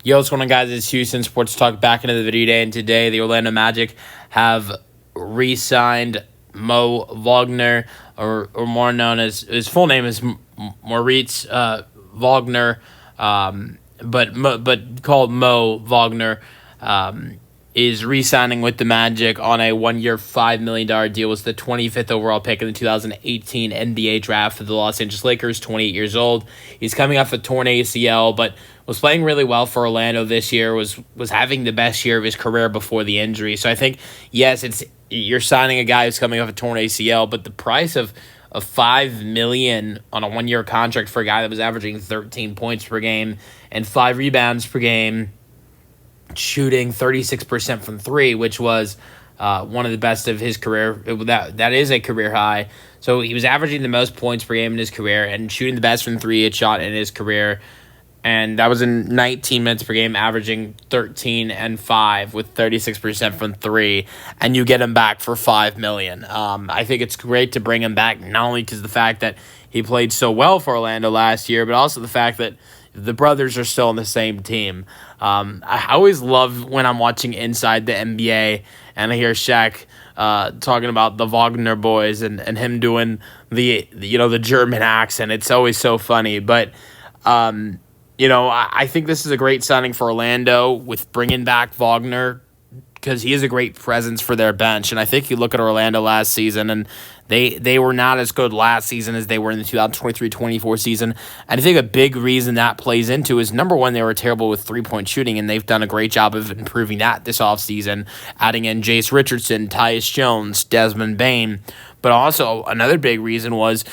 Yo, what's going on, guys? It's Houston Sports Talk back into the video today, and today the Orlando Magic have re-signed Mo Wagner, or more known as, his full name is Moritz Wagner, but called Mo Wagner, is re-signing with the Magic on a 1-year, $5 million deal. Was the 25th overall pick in the 2018 NBA draft for the Los Angeles Lakers, 28 years old. He's coming off a torn ACL, but was playing really well for Orlando this year, was having the best year of his career before the injury. So I think, yes, you're signing a guy who's coming off a torn ACL, but the price of $5 million on a 1-year contract for a guy that was averaging 13 points per game and 5 rebounds per game, shooting 36% from three, which was one of the best of his career. That is a career high. So he was averaging the most points per game in his career and shooting the best from three he shot in his career. And that was in 19 minutes per game, averaging 13 and 5 with 36% from three. And you get him back for $5 million. I think it's great to bring him back, not only because of the fact that he played so well for Orlando last year, but also the fact that the brothers are still on the same team. I always love when I'm watching Inside the NBA and I hear Shaq talking about the Wagner boys and him doing the German accent. It's always so funny. But I think this is a great signing for Orlando with bringing back Wagner, because he is a great presence for their bench. And I think you look at Orlando last season, and they were not as good last season as they were in the 2023-24 season. And I think a big reason that plays into is, number one, they were terrible with three-point shooting, and they've done a great job of improving that this offseason, adding in Jace Richardson, Tyus Jones, Desmond Bane. But also another big reason was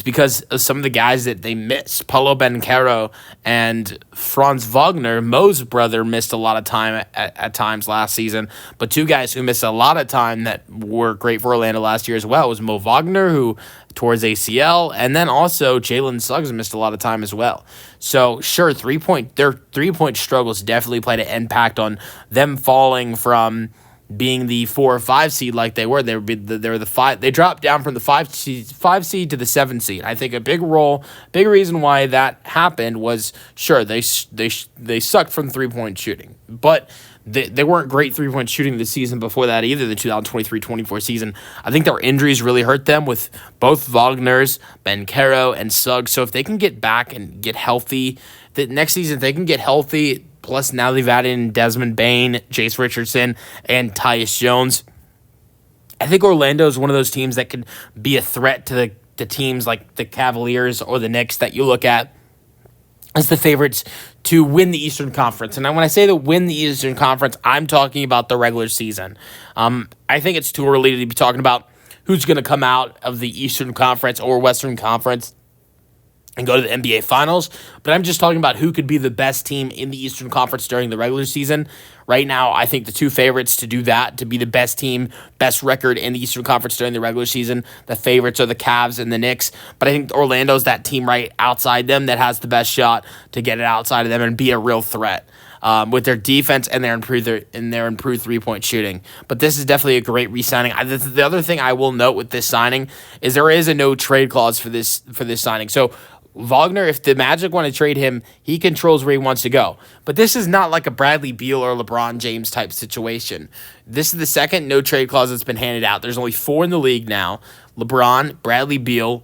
because of some of the guys that they missed. Paulo Banchero and Franz Wagner, Mo's brother, missed a lot of time at times last season. But two guys who missed a lot of time that were great for Orlando last year as well was Mo Wagner, who tore his ACL, and then also Jalen Suggs missed a lot of time as well. So sure, their three-point struggles definitely played an impact on them falling from being the 4 or 5 seed like they were. They were the 5. They dropped down from the 5 seed to the 7 seed. I think a big reason why that happened was, sure, they sucked from 3-point shooting, but they weren't great 3-point shooting the season before that either, the 2023-24 season. I think their injuries really hurt them with both Wagner's, Banchero, and Suggs. So if they can get back and get healthy, the next season, if they can get healthy, plus now they've added in Desmond Bane, Jace Richardson, and Tyus Jones, I think Orlando is one of those teams that could be a threat to the teams like the Cavaliers or the Knicks that you look at as the favorites to win the Eastern Conference. And when I say to win the Eastern Conference, I'm talking about the regular season. I think it's too early to be talking about who's going to come out of the Eastern Conference or Western Conference and go to the NBA Finals, but I'm just talking about who could be the best team in the Eastern Conference during the regular season. Right now, I think the two favorites to do that, to be the best team, best record in the Eastern Conference during the regular season, the favorites are the Cavs and the Knicks, but I think Orlando's that team right outside them that has the best shot to get it outside of them and be a real threat with their defense and their improved three-point shooting. But this is definitely a great re-signing. The other thing I will note with this signing is there is a no-trade clause for this signing. So Wagner, if the Magic want to trade him, he controls where he wants to go. But this is not like a Bradley Beal or LeBron James type situation. This is the second no-trade clause that's been handed out. There's only 4 in the league now: LeBron, Bradley Beal,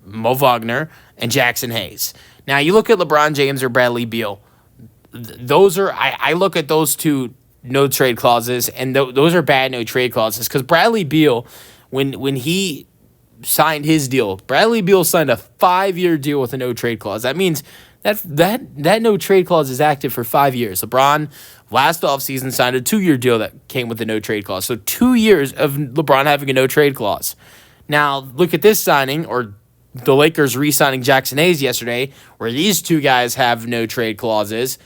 Mo Wagner, and Jackson Hayes. Now, you look at LeBron James or Bradley Beal. I look at those two no-trade clauses, and those are bad no-trade clauses, because Bradley Beal, when he signed his deal, Bradley Beal signed a 5-year deal with a no-trade clause. That means that no-trade clause is active for 5 years. LeBron, last offseason, signed a 2-year deal that came with a no-trade clause. So 2 years of LeBron having a no-trade clause. Now, look at this signing, or the Lakers re-signing Jackson Hayes yesterday, where these two guys have no-trade clauses,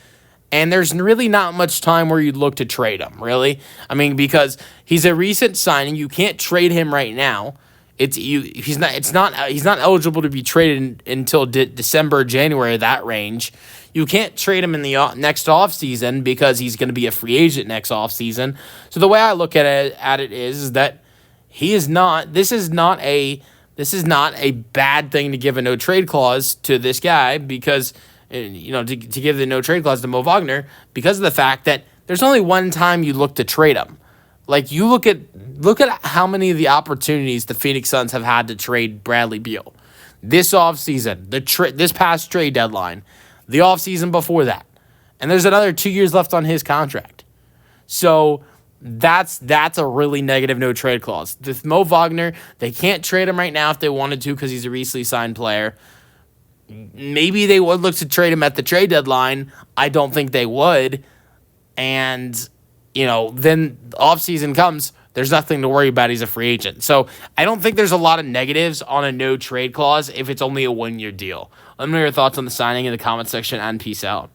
and there's really not much time where you'd look to trade him, really. I mean, because he's a recent signing. You can't trade him right now. He's not eligible to be traded until December, January, that range. You can't trade him in the next offseason because he's going to be a free agent next offseason. So the way I look at it is that this is not a bad thing to give a no trade clause to this guy, because to give the no trade clause to Mo Wagner because of the fact that there's only one time you look to trade him. Like, you look at how many of the opportunities the Phoenix Suns have had to trade Bradley Beal. This offseason, this past trade deadline, the offseason before that. And there's another 2 years left on his contract. So that's a really negative no trade clause. With Mo Wagner, they can't trade him right now if they wanted to because he's a recently signed player. Maybe they would look to trade him at the trade deadline. I don't think they would. And, then the offseason comes, there's nothing to worry about. He's a free agent. So I don't think there's a lot of negatives on a no trade clause if it's only a 1 year deal. Let me know your thoughts on the signing in the comment section, and peace out.